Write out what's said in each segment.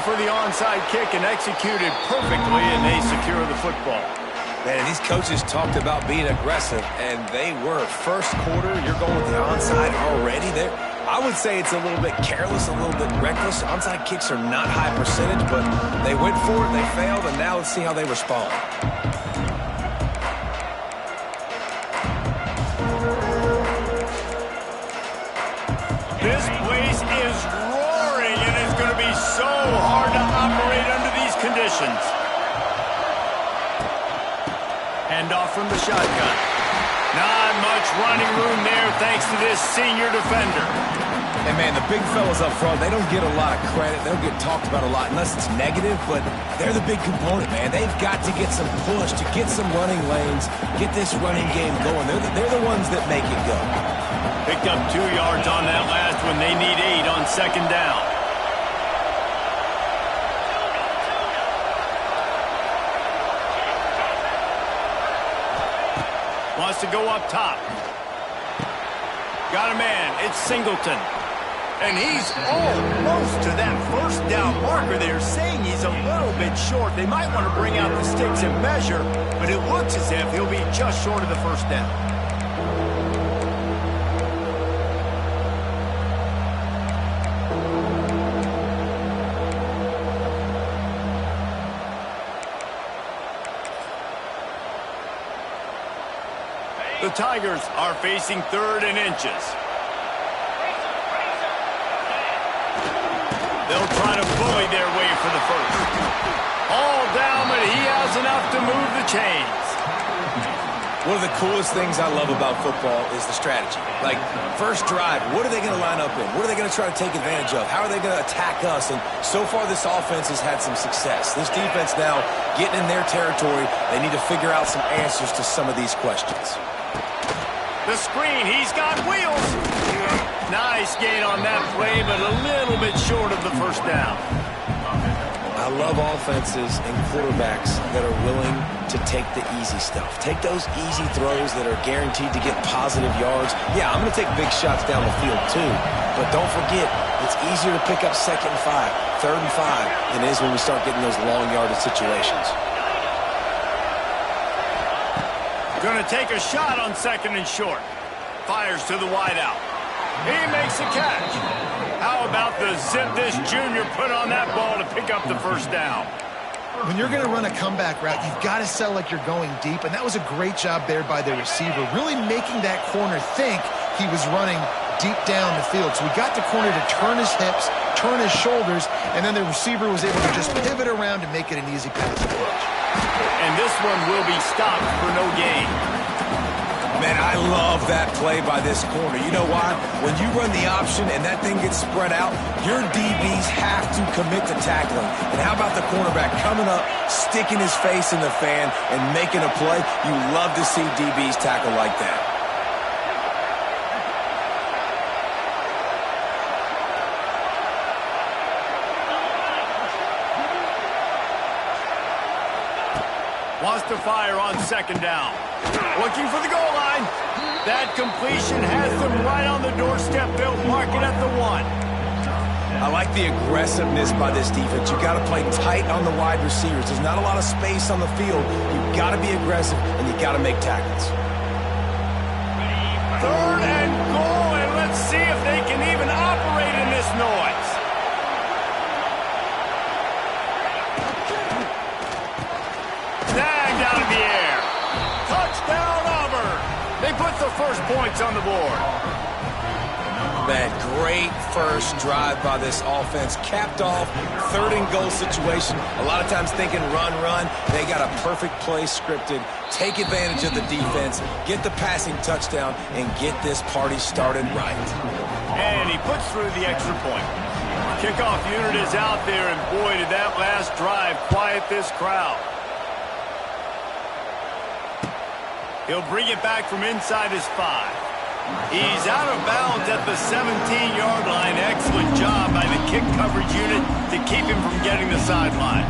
for the onside kick and executed perfectly, and they secure the football. Man, these coaches talked about being aggressive, and they were. First quarter, you're going with the onside already. I would say it's a little bit careless, a little bit reckless. Onside kicks are not high percentage, but they went for it, they failed, and now let's see how they respond. This place is roaring, and it's going to be so hard to operate under these conditions. Handoff from the shotgun. Not much running room there thanks to this senior defender. And, man, the big fellas up front, they don't get a lot of credit. They don't get talked about a lot unless it's negative, but they're the big component, man. They've got to get some push, to get some running lanes, get this running game going. They're the ones that make it go. Picked up 2 yards on that last one. They need 8 on second down. Wants to go up top. Got a man. It's Singleton. And he's almost to that first down marker there, saying he's a little bit short. They might want to bring out the sticks and measure, but it looks as if he'll be just short of the first down. The Tigers are facing 3rd and inches. They'll try to bully their way for the first. All down, but he has enough to move the chains. One of the coolest things I love about football is the strategy. Like, first drive, what are they going to line up in? What are they going to try to take advantage of? How are they going to attack us? And so far, this offense has had some success. This defense now getting in their territory. They need to figure out some answers to some of these questions. The screen, he's got wheels. Nice gain on that play, but a little bit short of the first down. I love offenses and quarterbacks that are willing to take the easy stuff. Take those easy throws that are guaranteed to get positive yards. Yeah, I'm going to take big shots down the field too, but don't forget, it's easier to pick up 2nd and 5, 3rd and 5 than it is when we start getting those long yardage situations. Going to take a shot on 2nd and short. Fires to the wideout. He makes a catch. How about the zip this junior put on that ball to pick up the first down? When you're going to run a comeback route, you've got to sell like you're going deep, and that was a great job there by the receiver, really making that corner think he was running deep down the field. So we got the corner to turn his hips, turn his shoulders, and then the receiver was able to just pivot around and make it an easy pass to catch. And this one will be stopped for no gain. Man, I love that play by this corner. You know why? When you run the option and that thing gets spread out, your DBs have to commit to tackling. And how about the cornerback coming up, sticking his face in the fan, and making a play? You love to see DBs tackle like that. Wants to fire on 2nd down. Looking for the goal line. That completion has them right on the doorstep. They'll mark it at the 1. I like the aggressiveness by this defense. You got to play tight on the wide receivers. There's not a lot of space on the field. You got to be aggressive, and you got to make tackles. 3rd and goal, and let's see if they can even operate in this noise. Snagged out of the air. Touchdown, Auburn. They put the first points on the board. Man, great first drive by this offense. Capped off, 3rd and goal situation. A lot of times thinking run. They got a perfect play scripted. Take advantage of the defense, get the passing touchdown, and get this party started right. And he puts through the extra point. Kickoff unit is out there, and boy, did that last drive quiet this crowd. He'll bring it back from inside his 5. He's out of bounds at the 17-yard line. Excellent job by the kick coverage unit to keep him from getting the sideline.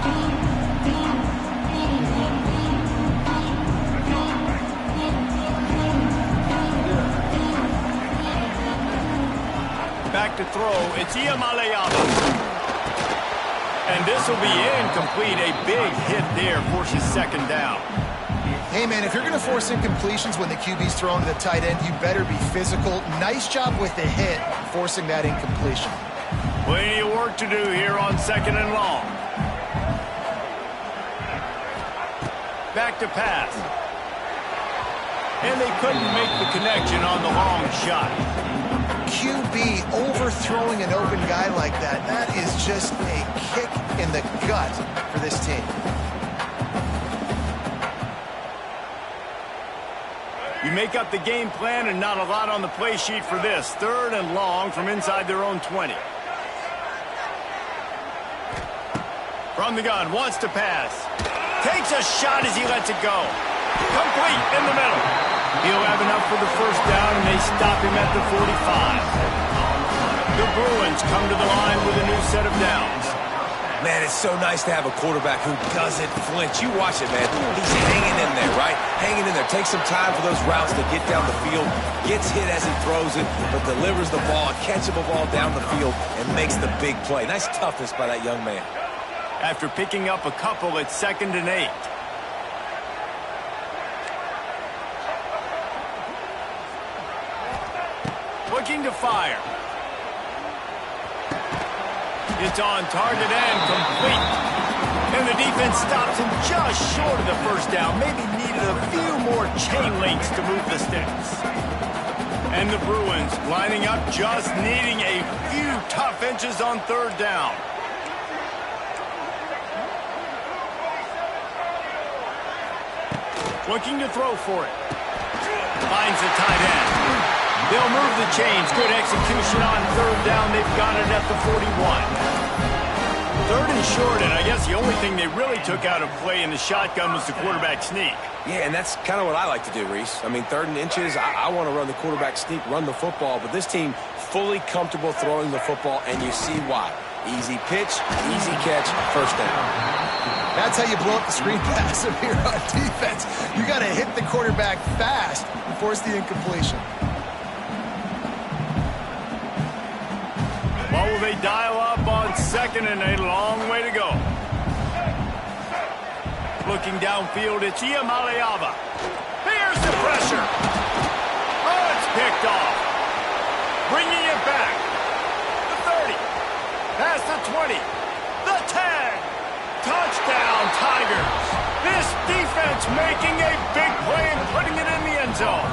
Back to throw. It's Iamaleava. And this will be incomplete. A big hit there forces second down. Hey, man, if you're going to force incompletions when the QB's throwing to the tight end, you better be physical. Nice job with the hit, forcing that incompletion. Plenty of work to do here on second and long. Back to pass. And they couldn't make the connection on the long shot. QB overthrowing an open guy like that, that is just a kick in the gut for this team. You make up the game plan and not a lot on the play sheet for this. Third and long from inside their own 20. From the gun, wants to pass. Takes a shot as he lets it go. Complete in the middle. He'll have enough for the first down, and they stop him at the 45. The Bruins come to the line with a new set of downs. Man, it's so nice to have a quarterback who doesn't flinch. You watch it, man. He's hanging in there, right? Hanging in there. Takes some time for those routes to get down the field. Gets hit as he throws it, but delivers the ball, a catchable ball down the field, and makes the big play. Nice toughness by that young man. After picking up a couple at 2nd and 8. Looking to fire. It's on target and complete. And the defense stops him just short of the first down. Maybe needed a few more chain links to move the sticks. And the Bruins lining up, just needing a few tough inches on third down. Looking to throw for it. Finds the tight end. They'll move the chains. Good execution on third down. They've got it at the 41. Third and short, and I guess the only thing they really took out of play in the shotgun was the quarterback sneak. Yeah, and that's kind of what I like to do, Reese. I mean, 3rd and inches, I want to run the quarterback sneak, run the football, but this team fully comfortable throwing the football, and you see why. Easy pitch, easy catch, first down. That's how you blow up the screen pass up here on defense. You got to hit the quarterback fast and force the incompletion. Well, will they dial up on 2nd and 8? Long way to go. Looking downfield, it's Iamaleava. Here's the pressure. Oh, it's picked off. Bringing it back. The 30. Past the 20. The 10. Touchdown, Tigers. This defense making a big play and putting it in the end zone.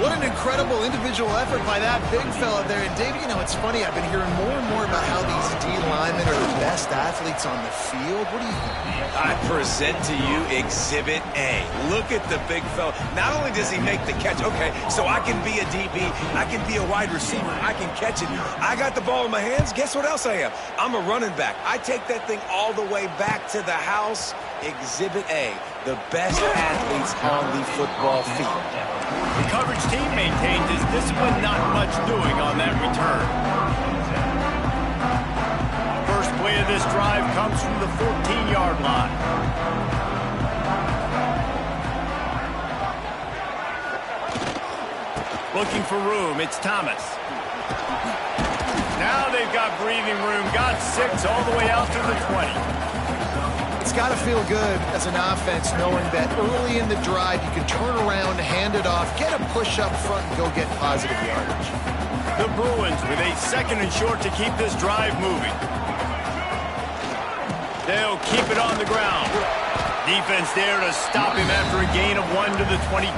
What an incredible individual effort by that big fella there. And, Dave, you know, it's funny. I've been hearing more and more about how these D linemen are the best athletes on the field. What do you think? I present to you Exhibit A. Look at the big fella. Not only does he make the catch, okay, so I can be a DB, I can be a wide receiver, I can catch it. I got the ball in my hands. Guess what else I am? I'm a running back. I take that thing all the way back to the house. Exhibit A, the best athletes on the football field. The coverage team maintains his discipline, not much doing on that return. First play of this drive comes from the 14-yard line. Looking for room, it's Thomas. Now they've got breathing room, got 6 all the way out to the 20. It's got to feel good as an offense knowing that early in the drive you can turn around, hand it off, get a push up front, and go get positive yardage. The Bruins with a 2nd and short to keep this drive moving. They'll keep it on the ground. Defense there to stop him after a gain of 1 to the 22.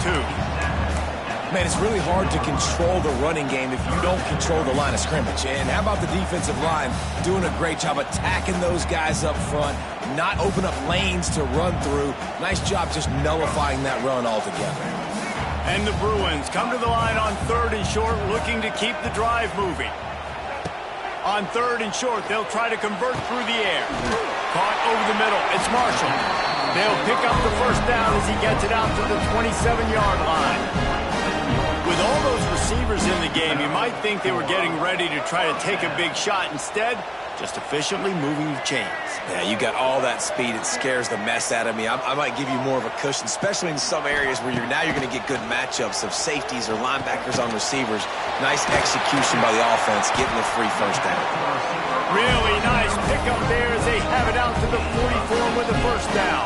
Man, it's really hard to control the running game if you don't control the line of scrimmage. And how about the defensive line doing a great job attacking those guys up front, not open up lanes to run through. Nice job just nullifying that run altogether. And the Bruins come to the line on 3rd and short, looking to keep the drive moving. On 3rd and short, they'll try to convert through the air. Caught over the middle, it's Marshall. They'll pick up the first down as he gets it out to the 27-yard line. With all those receivers in the game, you might think they were getting ready to try to take a big shot. Instead, just efficiently moving the chains. Yeah, you got all that speed. It scares the mess out of me. I might give you more of a cushion, especially in some areas where you're going to get good matchups of safeties or linebackers on receivers. Nice execution by the offense, getting the free first down. Really nice pickup there as they have it out to the 44 with the first down.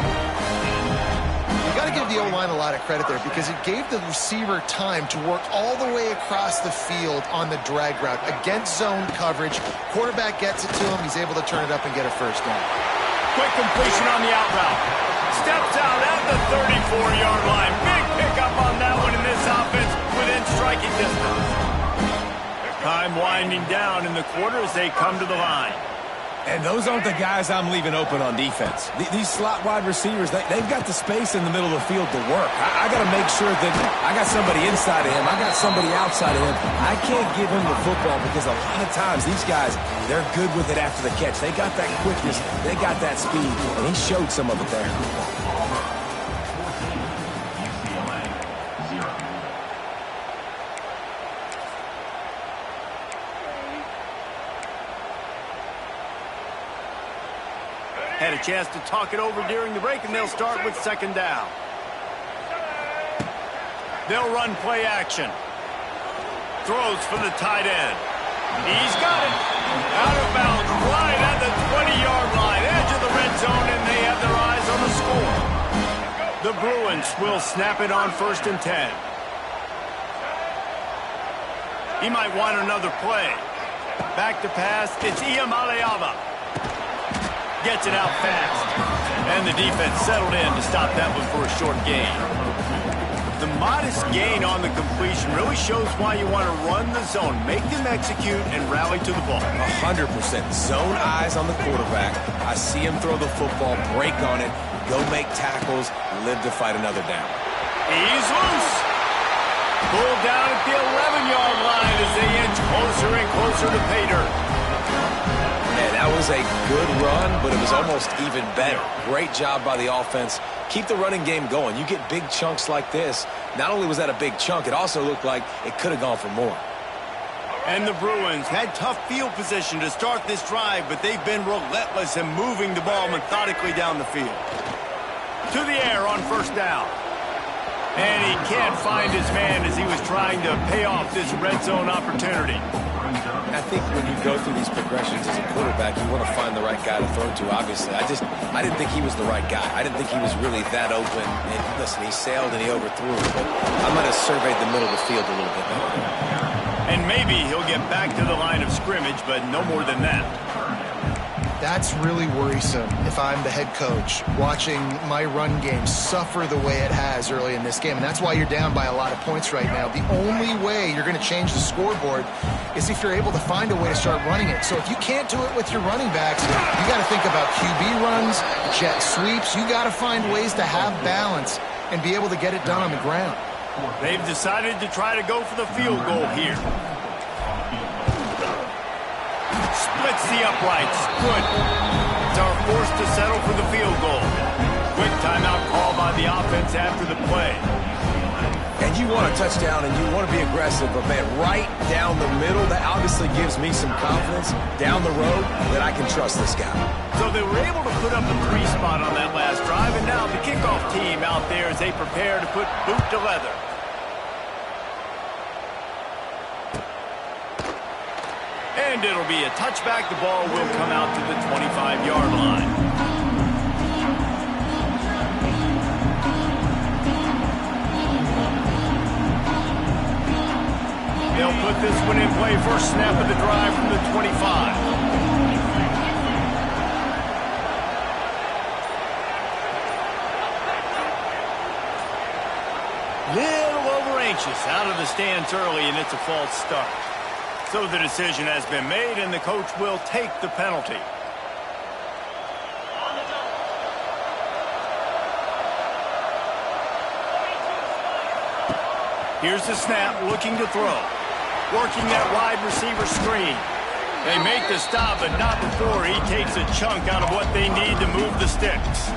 You got to give the O-line a lot of credit there because it gave the receiver time to work all the way across the field on the drag route against zone coverage. Quarterback gets it to him. He's able to turn it up and get a first down. Quick completion on the out route. Steps out at the 34-yard line. Big pickup on that one in this offense within striking distance. Time winding down in the quarter as they come to the line. And those aren't the guys I'm leaving open on defense. These slot wide receivers, they've got the space in the middle of the field to work. I got to make sure that I got somebody inside of him. I got somebody outside of him. I can't give him the football because a lot of times these guys, they're good with it after the catch. They got that quickness. They got that speed. And he showed some of it there. Had a chance to talk it over during the break, and they'll start with second down. They'll run play action. Throws for the tight end. He's got it. Out of bounds, right at the 20-yard line. Edge of the red zone, and they have their eyes on the score. The Bruins will snap it on 1st and 10. He might want another play. Back to pass. It's Iamaleava. Gets it out fast. And the defense settled in to stop that one for a short gain. The modest gain on the completion really shows why you want to run the zone, make them execute, and rally to the ball. 100%. Zone eyes on the quarterback. I see him throw the football, break on it, go make tackles, live to fight another down. He's loose. Pulled down at the 11-yard line as they inch closer and closer to pay dirt. Man, that was a good run, but it was almost even better. Great job by the offense. Keep the running game going. You get big chunks like this. Not only was that a big chunk, it also looked like it could have gone for more. And the Bruins had tough field position to start this drive, but they've been relentless in moving the ball methodically down the field. To the air on 1st down. And he can't find his man as he was trying to pay off this red zone opportunity. I think when you go through these progressions as a quarterback, you want to find the right guy to throw to, obviously. I didn't think he was the right guy. I didn't think he was really that open. And listen, he sailed and he overthrew it, but I might have surveyed the middle of the field a little bit more. And maybe he'll get back to the line of scrimmage, but no more than that. That's really worrisome if I'm the head coach watching my run game suffer the way it has early in this game. And that's why you're down by a lot of points right now. The only way you're going to change the scoreboard is if you're able to find a way to start running it. So if you can't do it with your running backs, you got to think about QB runs, jet sweeps. You got to find ways to have balance and be able to get it done on the ground. They've decided to try to go for the field goal here. Splits the uprights. Good. They are forced to settle for the field goal. Quick timeout call by the offense after the play. And you want a touchdown and you want to be aggressive, but man, right down the middle, that obviously gives me some confidence down the road that I can trust this guy. So they were able to put up a 3 spot on that last drive, and now the kickoff team out there as they prepare to put boot to leather. And it'll be a touchback. The ball will come out to the 25-yard line. They'll put this one in play. First snap of the drive from the 25. Little over anxious out of the stands early, and it's a false start. So the decision has been made, and the coach will take the penalty. Here's the snap, looking to throw. Working that wide receiver screen. They make the stop, but not before he takes a chunk out of what they need to move the sticks.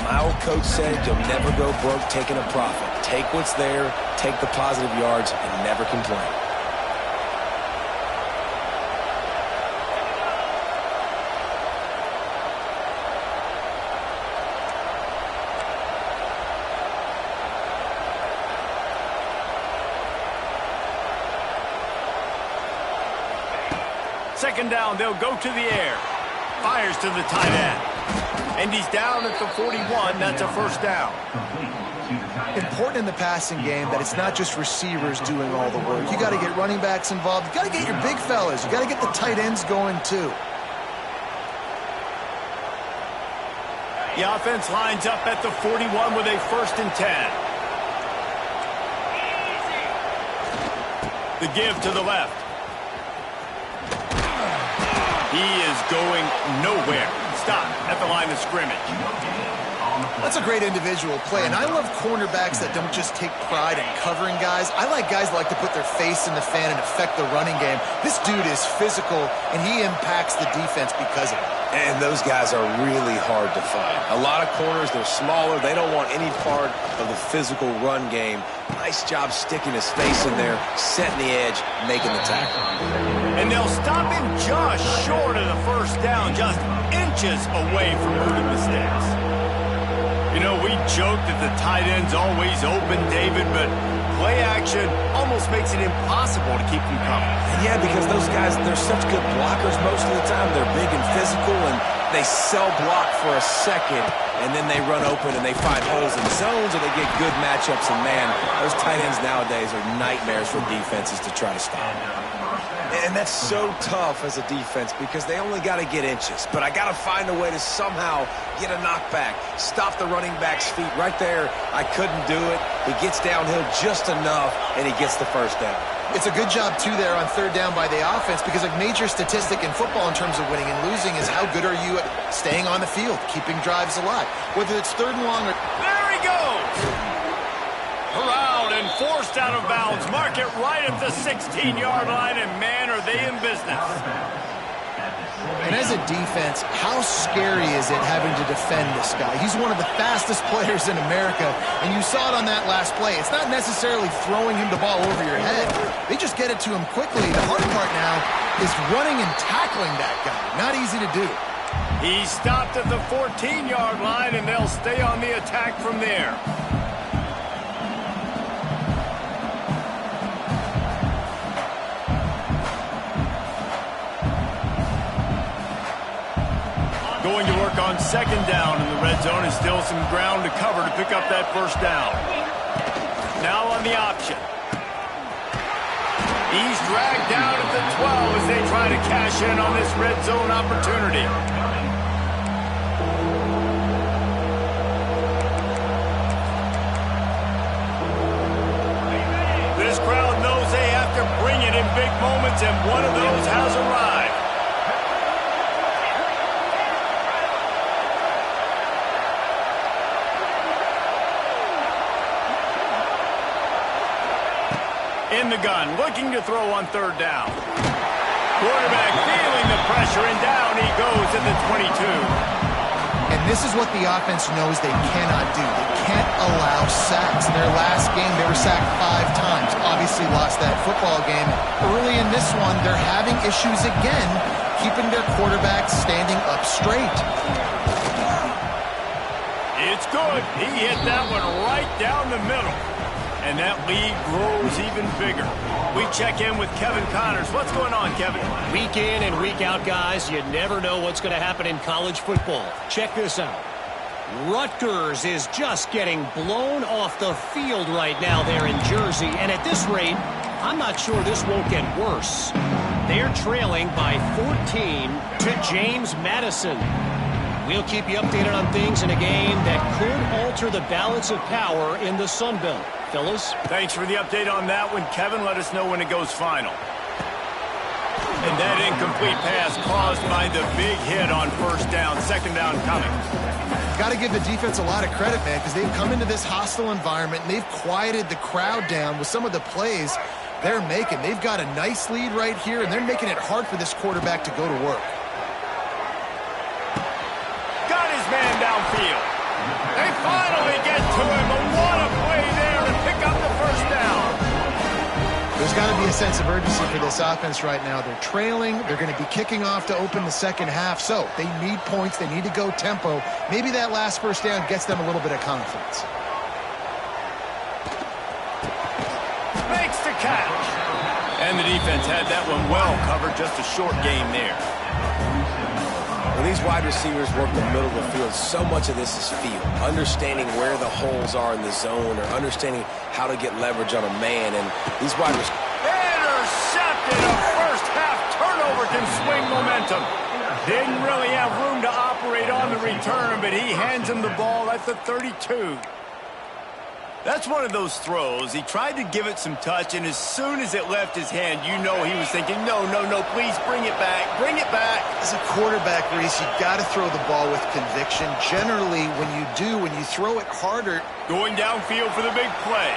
My old coach said you'll never go broke taking a profit. Take what's there, take the positive yards, and never complain. Second down, they'll go to the air. Fires to the tight end. And he's down at the 41. That's a first down. Important in the passing game that it's not just receivers doing all the work. You got to get running backs involved. You got to get your big fellas. You got to get the tight ends going too. The offense lines up at the 41 with a 1st and 10. The give to the left. He is going nowhere. Stop at the line of scrimmage. That's a great individual play, and I love cornerbacks that don't just take pride in covering guys. I like guys that like to put their face in the fan and affect the running game. This dude is physical, and he impacts the defense because of it. And those guys are really hard to find. A lot of corners, they're smaller. They don't want any part of the physical run game. Nice job sticking his face in there, setting the edge, making the tackle. And they'll stop him just short of the first down, just inches away from moving mistakes. You know, we joke that the tight end's always open, David, but play action almost makes it impossible to keep them coming. Yeah, because those guys, they're such good blockers most of the time. They're big and physical, and they sell block for a second, and then they run open and they find holes in zones, or they get good matchups. And, man, those tight ends nowadays are nightmares for defenses to try to stop. And that's so tough as a defense because they only got to get inches. But I got to find a way to somehow get a knockback, stop the running back's feet. Right there, I couldn't do it. He gets downhill just enough, and he gets the first down. It's a good job, too, there on 3rd down by the offense because a major statistic in football in terms of winning and losing is how good are you at staying on the field, keeping drives alive. Whether it's 3rd and long or... There he goes! Corralled and forced out of bounds. Mark it right at the 16-yard line, and, man, are they in business. And as a defense, how scary is it having to defend this guy? He's one of the fastest players in America, and you saw it on that last play. It's not necessarily throwing him the ball over your head. They just get it to him quickly. The hard part now is running and tackling that guy. Not easy to do. He stopped at the 14-yard line, and they'll stay on the attack from there. Going to work on 2nd down in the red zone, and still some ground to cover to pick up that first down. Now on the option. He's dragged down at the 12 as they try to cash in on this red zone opportunity. This crowd knows they have to bring it in big moments, and one of those has arrived. In the gun, looking to throw on 3rd down. Quarterback feeling the pressure, and down he goes at the 22. And this is what the offense knows they cannot do. They can't allow sacks. In their last game, they were sacked 5 times. Obviously lost that football game. Early in this one, they're having issues again, keeping their quarterback standing up straight. It's good. He hit that one right down the middle. And that lead grows even bigger. We check in with Kevin Connors. What's going on, Kevin? Week in and week out, guys, you never know what's going to happen in college football. Check this out. Rutgers is just getting blown off the field right now there in Jersey. And at this rate, I'm not sure this won't get worse. They're trailing by 14 to James Madison. We'll keep you updated on things in a game that could alter the balance of power in the Sun Belt. Fellas? Thanks for the update on that one, Kevin. Let us know when it goes final. And that incomplete pass caused by the big hit on 1st down. 2nd down coming. Got to give the defense a lot of credit, man, because they've come into this hostile environment and they've quieted the crowd down with some of the plays they're making. They've got a nice lead right here, and they're making it hard for this quarterback to go to work. Got his man downfield. They finally get to him, but what a play there to pick up the first down. There's got to be a sense of urgency for this offense right now. They're trailing. They're going to be kicking off to open the 2nd half, so they need points. They need to go tempo. Maybe that last first down gets them a little bit of confidence. Makes the catch. And the defense had that one well covered, just a short game there. When these wide receivers work the middle of the field, so much of this is feel. Understanding where the holes are in the zone or understanding how to get leverage on a man. And these wide receivers... Intercepted! A first-half turnover can swing momentum. Didn't really have room to operate on the return, but he hands him the ball at the 32. That's one of those throws. He tried to give it some touch, and as soon as it left his hand, you know he was thinking, no, please bring it back, bring it back. As a quarterback, Reese, you've got to throw the ball with conviction. Generally, when you throw it harder. Going downfield for the big play.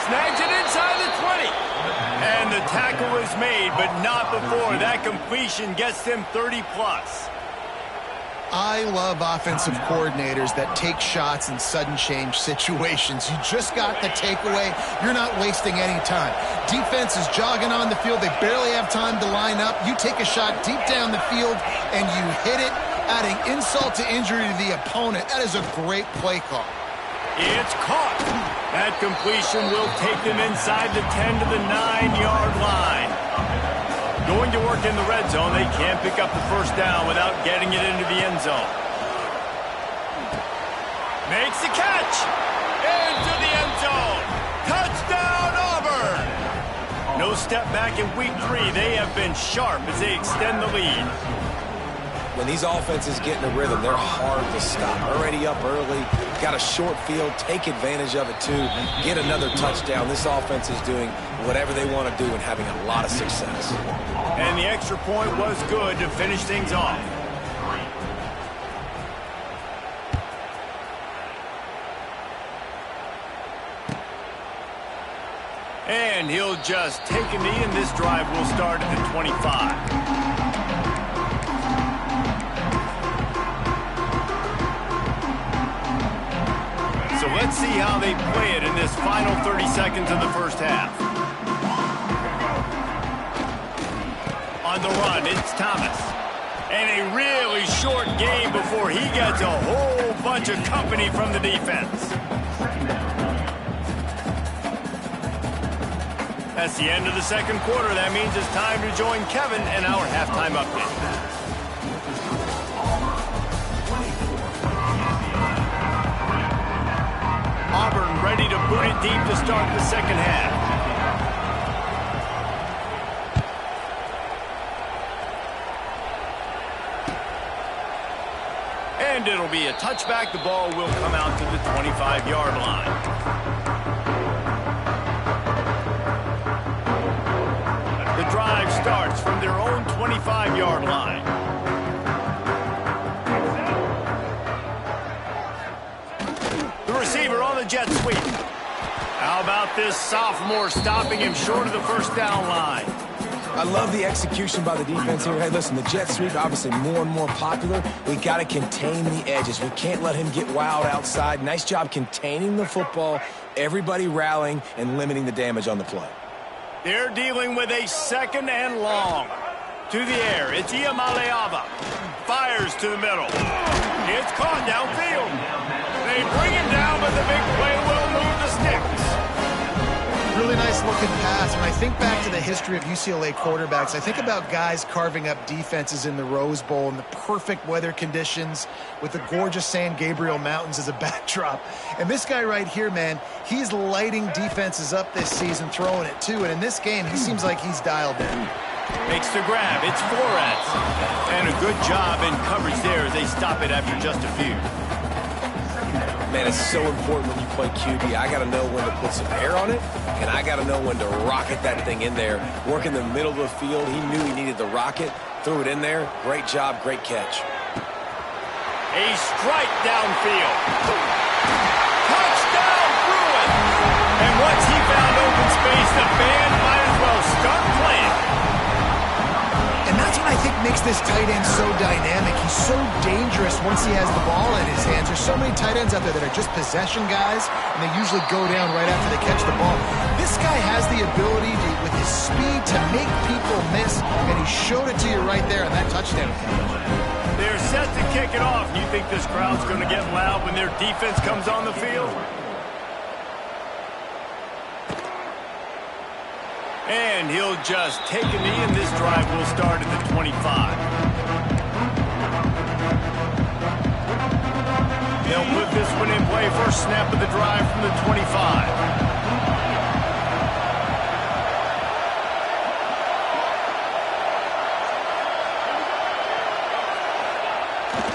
Snags it inside the 20. And the tackle is made, but not before that completion gets them 30-plus. I love offensive coordinators that take shots in sudden change situations. You just got the takeaway. You're not wasting any time. Defense is jogging on the field. They barely have time to line up. You take a shot deep down the field, and you hit it, adding insult to injury to the opponent. That is a great play call. It's caught. That completion will take them inside the 10 to the 9-yard line. Going to work in the red zone, they can't pick up the first down without getting it into the end zone. Makes the catch. Into the end zone. Touchdown, Auburn. No step back in week 3. They have been sharp as they extend the lead. When these offenses get in a rhythm, they're hard to stop. Already up early, got a short field, take advantage of it too, get another touchdown. This offense is doing whatever they want to do and having a lot of success. And the extra point was good to finish things off. And he'll just take a knee, and this drive will start at the 25. So let's see how they play it in this final 30 seconds of the first half. On the run, it's Thomas. And a really short game before he gets a whole bunch of company from the defense. That's the end of the second quarter. That means it's time to join Kevin in our halftime update. Auburn ready to boot it deep to start the second half. And it'll be a touchback. The ball will come out to the 25-yard line. The drive starts from their own 25-yard line. The receiver on the jet sweep. How about this sophomore stopping him short of the first down line? I love the execution by the defense here. Hey, listen, the jet sweep obviously more and more popular. We got to contain the edges. We can't let him get wild outside. Nice job containing the football, everybody rallying and limiting the damage on the play. They're dealing with a second and long. To the air, it's Iamaleava. Fires to the middle. It's caught downfield. They bring him down, but the big play will move the sticks. Really nice looking pass. When I think back to the history of UCLA quarterbacks, I think about guys carving up defenses in the Rose Bowl in the perfect weather conditions with the gorgeous San Gabriel Mountains as a backdrop. And this guy right here, man, he's lighting defenses up this season, throwing it too. And in this game, he seems like he's dialed in. Makes the grab. It's Flores. And a good job in coverage there as they stop it after just a few. Man, it's so important when you play QB. I got to know when to put some air on it, and I got to know when to rocket that thing in there. Work in the middle of the field. He knew he needed the rocket. Threw it in there. Great job, great catch. A strike downfield. Touchdown, Bruin! And once he found open space, the band might as well start playing. And that's what I think makes this tight end so dynamic. He's so dangerous once he has the ball in his hands. There's so many tight ends out there that are just possession guys, and they usually go down right after they catch the ball. This guy has the ability to, with his speed, to make people miss, and he showed it to you right there in that touchdown catch. They're set to kick it off. You think this crowd's going to get loud when their defense comes on the field? And he'll just take a knee, and this drive will start at the 25. They'll put this one in play. First snap of the drive from the 25.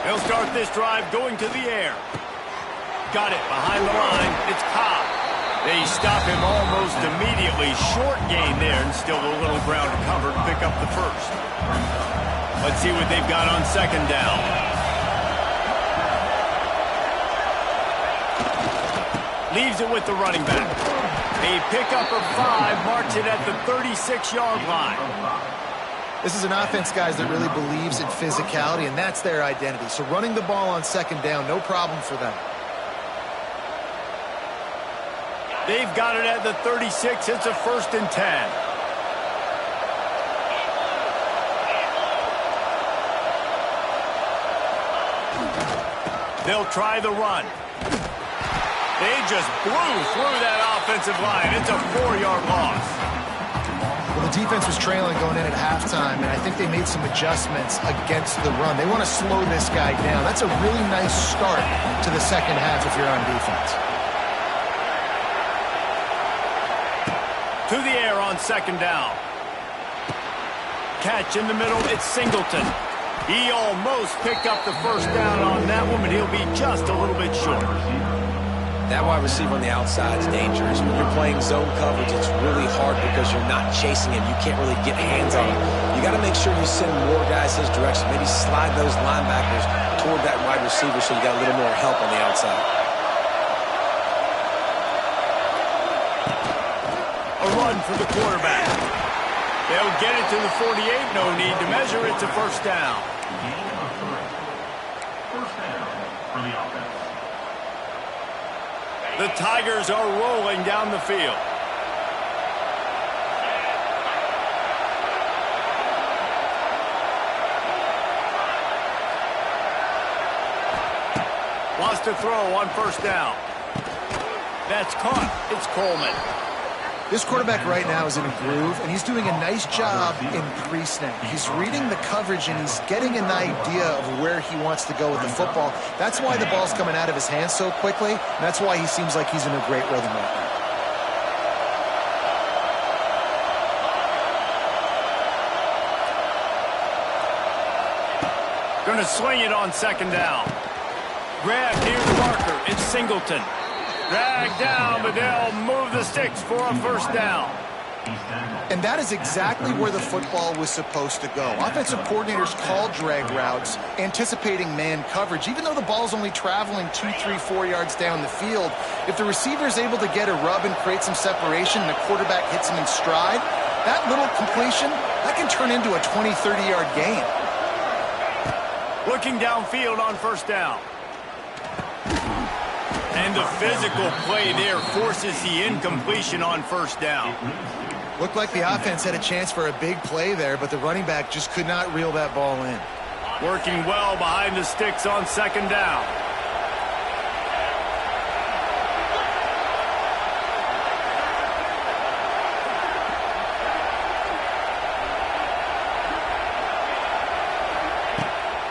They'll start this drive going to the air. Got it behind the line. It's Cobb. They stop him almost immediately. Short gain there, and still a little ground to cover to pick up the first. Let's see what they've got on second down. Leaves it with the running back. A pickup of 5 marks it at the 36-yard line. This is an offense, guys, that really believes in physicality, and that's their identity. So running the ball on second down, no problem for them. They've got it at the 36. It's a 1st and 10. They'll try the run. They just blew through that offensive line. It's a 4-yard loss. Well, the defense was trailing going in at halftime, and I think they made some adjustments against the run. They want to slow this guy down. That's a really nice start to the second half if you're on defense. To the air on second down. Catch in the middle, it's Singleton. He almost picked up the first down on that one, but he'll be just a little bit short. That wide receiver on the outside is dangerous. When you're playing zone coverage, it's really hard because you're not chasing him. You can't really get hands on him. You got to make sure you send more guys his direction. Maybe slide those linebackers toward that wide receiver so you got a little more help on the outside. A run for the quarterback. They'll get it to the 48. No need to measure. It's a first down. First down for the offense. The Tigers are rolling down the field. Wants to throw on first down. That's caught. It's Coleman. This quarterback right now is in a groove, and he's doing a nice job in pre-snap. He's reading the coverage, and he's getting an idea of where he wants to go with the football. That's why the ball's coming out of his hands so quickly, and that's why he seems like he's in a great rhythm right now. Going to swing it on second down. Grab near the marker. It's Singleton. Dragged down, but they'll move the sticks for a first down. And that is exactly where the football was supposed to go. Offensive coordinators call drag routes, anticipating man coverage. Even though the ball's only traveling 2, 3, 4 yards down the field, if the receiver is able to get a rub and create some separation and the quarterback hits him in stride, that little completion, that can turn into a 20, 30-yard gain. Looking downfield on first down. And the physical play there forces the incompletion on first down. Looked like the offense had a chance for a big play there, but the running back just could not reel that ball in. Working well behind the sticks on second down.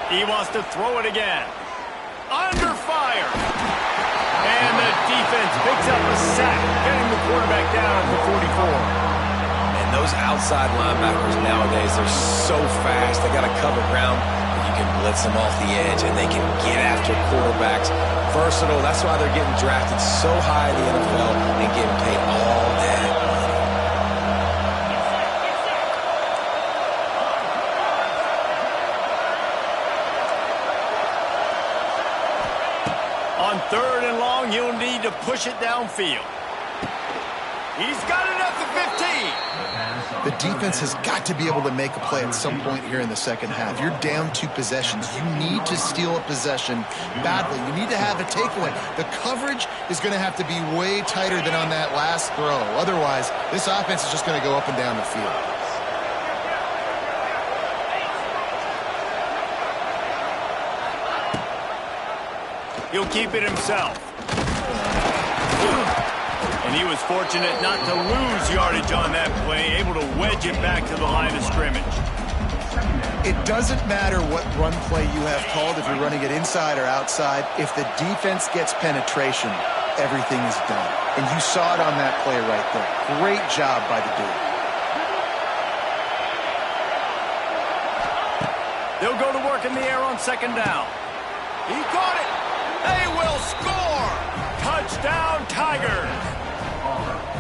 He wants to throw it again. Under fire. And the defense picks up a sack, getting the quarterback down at the 44. And those outside linebackers nowadays, they're so fast. They got to cover ground, but you can blitz them off the edge, and they can get after quarterbacks. Versatile. That's why they're getting drafted so high in the NFL and getting paid all that money. On third and long, you'll need to push it downfield. He's got it at the 15. The defense has got to be able to make a play at some point here in the second half. You're down 2 possessions. You need to steal a possession badly. You need to have a takeaway. The coverage is going to have to be way tighter than on that last throw. Otherwise, this offense is just going to go up and down the field. He'll keep it himself. And he was fortunate not to lose yardage on that play, able to wedge it back to the line of scrimmage. It doesn't matter what run play you have called, if you're running it inside or outside. If the defense gets penetration, everything is done. And you saw it on that play right there. Great job by the dude. They'll go to work in the air on second down. He caught it. They will score. Touchdown, Tigers.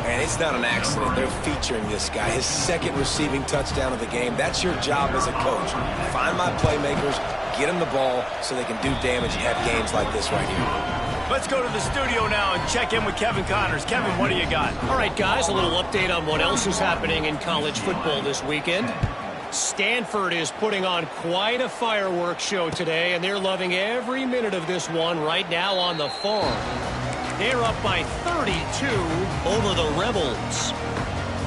And it's not an accident. They're featuring this guy. His second receiving touchdown of the game. That's your job as a coach. Find my playmakers, get them the ball so they can do damage and have games like this right here. Let's go to the studio now and check in with Kevin Connors. Kevin, what do you got? All right, guys, a little update on what else is happening in college football this weekend. Stanford is putting on quite a fireworks show today, and they're loving every minute of this one right now on the farm. They're up by 32 over the Rebels.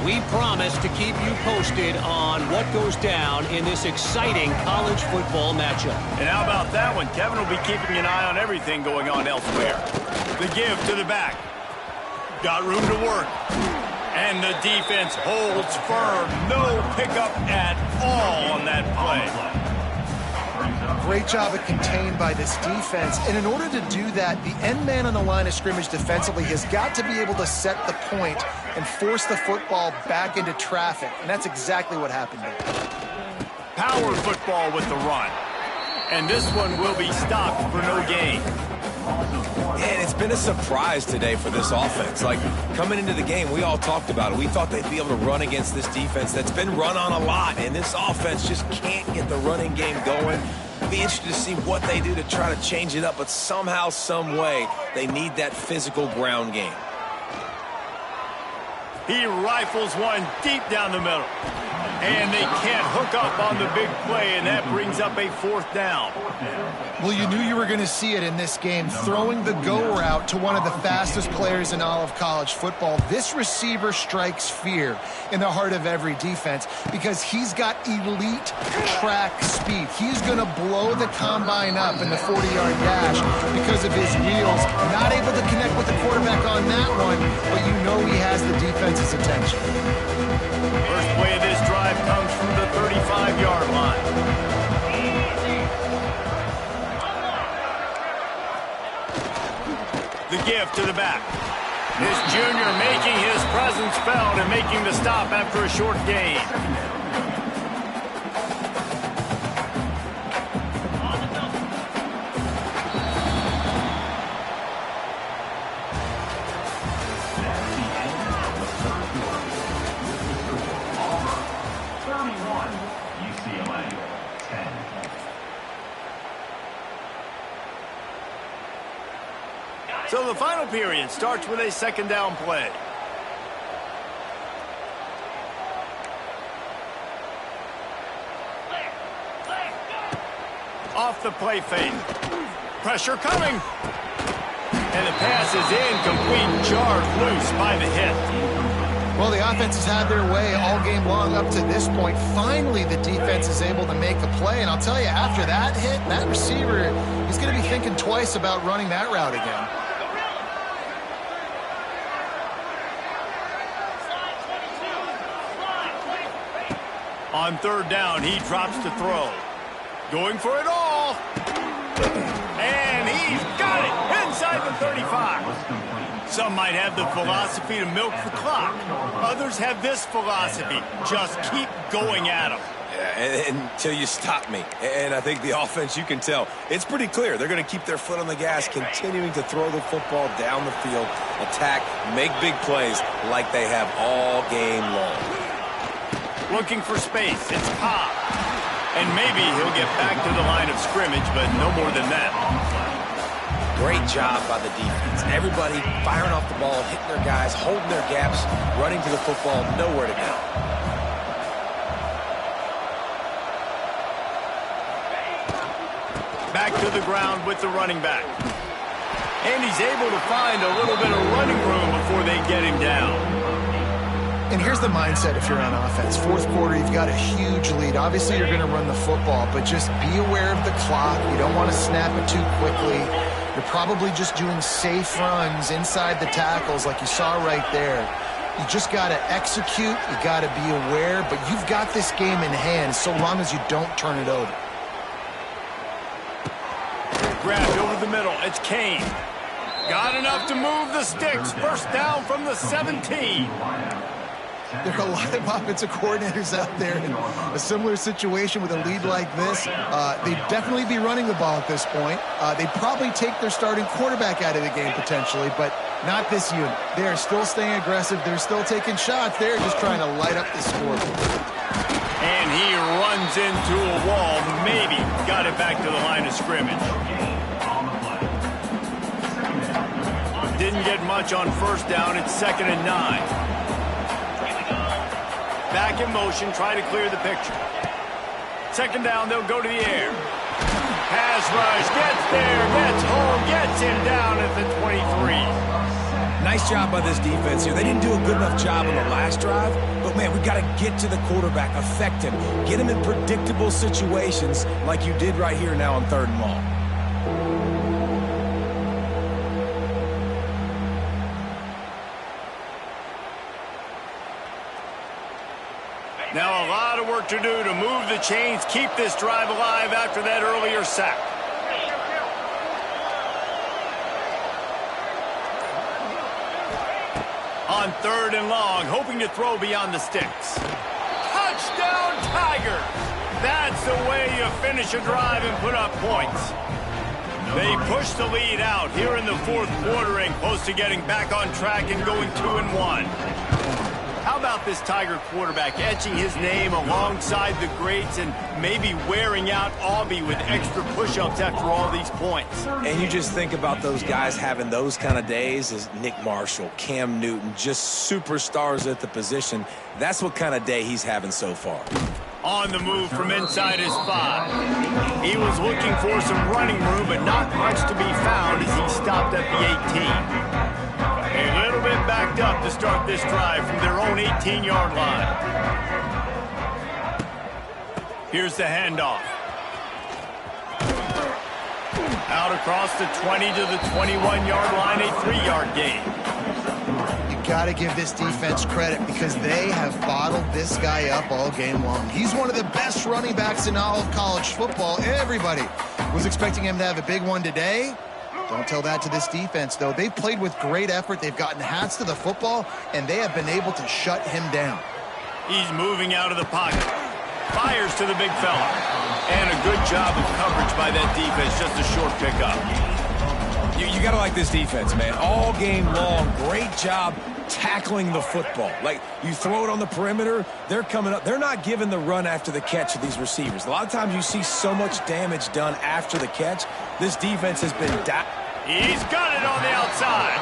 We promise to keep you posted on what goes down in this exciting college football matchup. And how about that one? Kevin will be keeping an eye on everything going on elsewhere. The give to the back. Got room to work. And the defense holds firm. No pickup at all on that play. Great job of contained by this defense. And in order to do that, the end man on the line of scrimmage defensively has got to be able to set the point and force the football back into traffic. And that's exactly what happened there. Power football with the run. And this one will be stopped for no gain. And it's been a surprise today for this offense. Like, coming into the game, we all talked about it. We thought they'd be able to run against this defense that's been run on a lot, and this offense just can't get the running game going. Be interested to see what they do to try to change it up, but somehow, some way, they need that physical ground game. He rifles one deep down the middle. And they can't hook up on the big play, and that brings up a fourth down. Well, you knew you were going to see it in this game, throwing the go route to one of the fastest players in all of college football. This receiver strikes fear in the heart of every defense because he's got elite track speed. He's going to blow the combine up in the 40-yard dash because of his wheels. Not able to connect with the quarterback on that one, but you know he has the defense's attention. First play of this drive comes from the 35-yard line. The give to the back. This junior making his presence felt and making the stop after a short gain. So the final period starts with a second down play. Off the play fake. Pressure coming. And the pass is incomplete, jarred loose by the hit. Well, the offense has had their way all game long up to this point. Finally, the defense is able to make a play. And I'll tell you, after that hit, that receiver, he's going to be thinking twice about running that route again. On third down, he drops to throw. Going for it all. And he's got it inside the 35. Some might have the philosophy to milk the clock. Others have this philosophy. Just keep going at them. Yeah, until you stop me. And I think the offense, you can tell, it's pretty clear. They're going to keep their foot on the gas, continuing to throw the football down the field, attack, make big plays like they have all game long. Looking for space. It's Cobb. And maybe he'll get back to the line of scrimmage, but no more than that. Great job by the defense. Everybody firing off the ball, hitting their guys, holding their gaps, running to the football, nowhere to go. Back to the ground with the running back. And he's able to find a little bit of running room before they get him down. And here's the mindset if you're on offense. Fourth quarter, you've got a huge lead. Obviously, you're going to run the football, but just be aware of the clock. You don't want to snap it too quickly. You're probably just doing safe runs inside the tackles like you saw right there. You just got to execute. You got to be aware, but you've got this game in hand so long as you don't turn it over. Grabbed over the middle. It's Kane. Got enough to move the sticks. First down from the 17. There are a lot of offensive coordinators out there in a similar situation with a lead like this. They'd definitely be running the ball at this point. They'd probably take their starting quarterback out of the game potentially, but not this unit. They are still staying aggressive. They're still taking shots. They're just trying to light up the scoreboard. And he runs into a wall. Maybe got it back to the line of scrimmage. Didn't get much on first down. It's 2nd and 9. Back in motion, try to clear the picture. 2nd down, they'll go to the air. Pass rush, gets there, gets home, gets him down at the 23. Nice job by this defense here. They didn't do a good enough job on the last drive, but man, we got to get to the quarterback, affect him, get him in predictable situations like you did right here now on 3rd and long. Now a lot of work to do to move the chains, keep this drive alive after that earlier sack. On 3rd and long, hoping to throw beyond the sticks. Touchdown, Tigers! That's the way you finish a drive and put up points. They push the lead out here in the 4th quarter and close to getting back on track and going 2-1. How about this Tiger quarterback etching his name alongside the greats and maybe wearing out Aubie with extra push-ups after all these points? And you just think about those guys having those kind of days as Nick Marshall, Cam Newton, just superstars at the position. That's what kind of day he's having so far. On the move from inside his 5. He was looking for some running room, but not much to be found as he stopped at the 18. A little bit backed up to start this drive from their own 18-yard line. Here's the handoff. Out across the 20 to the 21-yard line, a 3-yard gain. You got to give this defense credit because they have bottled this guy up all game long. He's one of the best running backs in all of college football. Everybody was expecting him to have a big one today. Don't tell that to this defense, though. They've played with great effort. They've gotten hats to the football, and they have been able to shut him down. He's moving out of the pocket. Fires to the big fella. And a good job of coverage by that defense. Just a short pickup. You got to like this defense, man. All game long, great job tackling the football. Like, you throw it on the perimeter, they're coming up. They're not giving the run after the catch to these receivers. A lot of times you see so much damage done after the catch. This defense has been He's got it on the outside.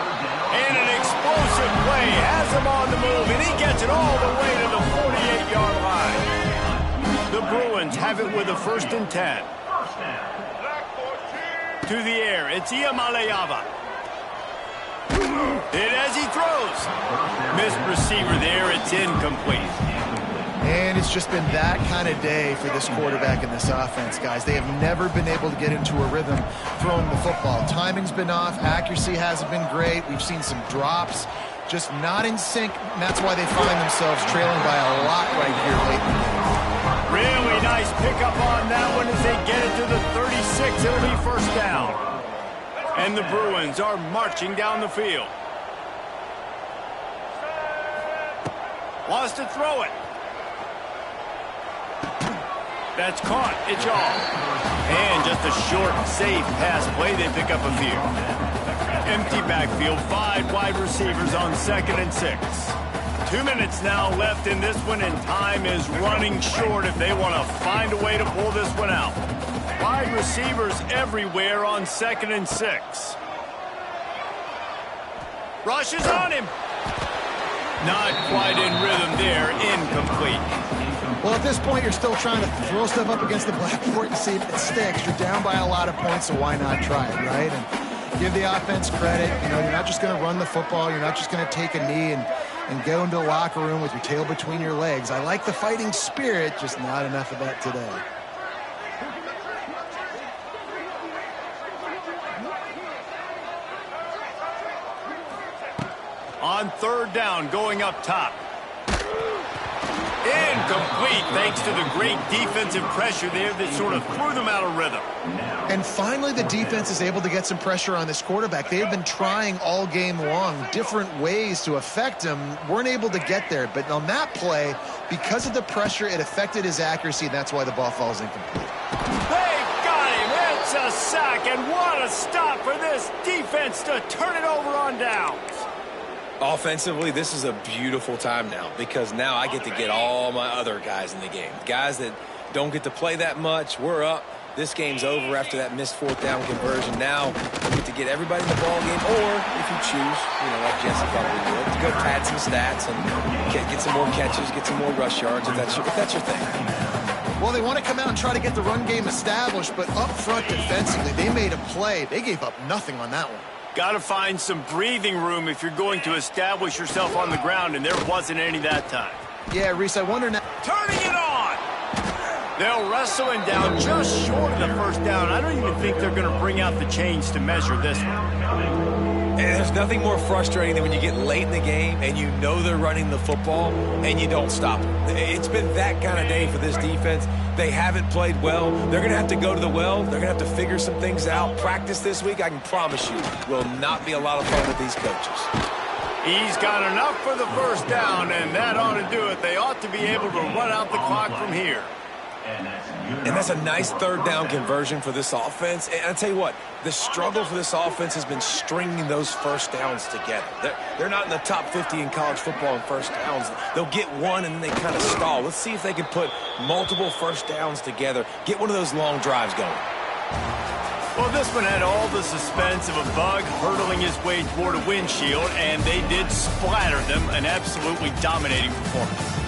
And an explosive play has him on the move, and he gets it all the way to the 48-yard line. The Bruins have it with a 1st and 10. To the air, it's Iamaleava. Hit as he throws. Missed receiver there, it's incomplete. And it's just been that kind of day for this quarterback and this offense, guys. They have never been able to get into a rhythm throwing the football. Timing's been off. Accuracy hasn't been great. We've seen some drops. Just not in sync, and that's why they find themselves trailing by a lot right here late in the game. Really nice pickup on that one as they get it to the 36. It'll be 1st down. And the Bruins are marching down the field. Wants to throw it. That's caught. It's off. And just a short, safe pass play. They pick up a few. Empty backfield. 5 wide receivers on 2nd and 6. 2 minutes now left in this one, and time is running short if they want to find a way to pull this one out. Wide receivers everywhere on 2nd and 6. Rushes on him. Not quite in rhythm there. Incomplete. Well, at this point, you're still trying to throw stuff up against the blackboard and see if it sticks. You're down by a lot of points, so why not try it, right? And give the offense credit. You know, you're not just going to run the football. You're not just going to take a knee and go into the locker room with your tail between your legs. I like the fighting spirit, just not enough of that today. On third down, going up top. Incomplete, thanks to the great defensive pressure there that sort of threw them out of rhythm. And finally, the defense is able to get some pressure on this quarterback. They've been trying all game long different ways to affect him. Weren't able to get there. But on that play, because of the pressure, it affected his accuracy, and that's why the ball falls incomplete. They got him. It's a sack, and what a stop for this defense to turn it over on downs. Offensively, this is a beautiful time now because now I get to get all my other guys in the game. Guys that don't get to play that much, we're up. This game's over after that missed fourth down conversion. Now we get to get everybody in the ball game, or if you choose, like Jesse probably would, to go pad some stats and get some more catches, get some more rush yards if that's your thing. Well, they want to come out and try to get the run game established, but up front defensively, they made a play. They gave up nothing on that one. Got to find some breathing room if you're going to establish yourself on the ground, and there wasn't any that time. Yeah, Reese, I wonder now. Turning it on! They'll wrestle him down just short of the first down. I don't even think they're going to bring out the chains to measure this one. And there's nothing more frustrating than when you get late in the game and you know they're running the football and you don't stop them. It's been that kind of day for this defense. They haven't played well. They're going to have to go to the well. They're going to have to figure some things out. Practice this week, I can promise you, will not be a lot of fun with these coaches. He's got enough for the first down, and that ought to do it. They ought to be able to run out the clock from here. And that's a nice third down conversion for this offense. And I'll tell you what, the struggle for this offense has been stringing those first downs together. They're not in the top 50 in college football in first downs. They'll get one and then they kind of stall. Let's see if they can put multiple first downs together, get one of those long drives going. Well, this one had all the suspense of a bug hurtling his way toward a windshield, and they did splatter them, an absolutely dominating performance.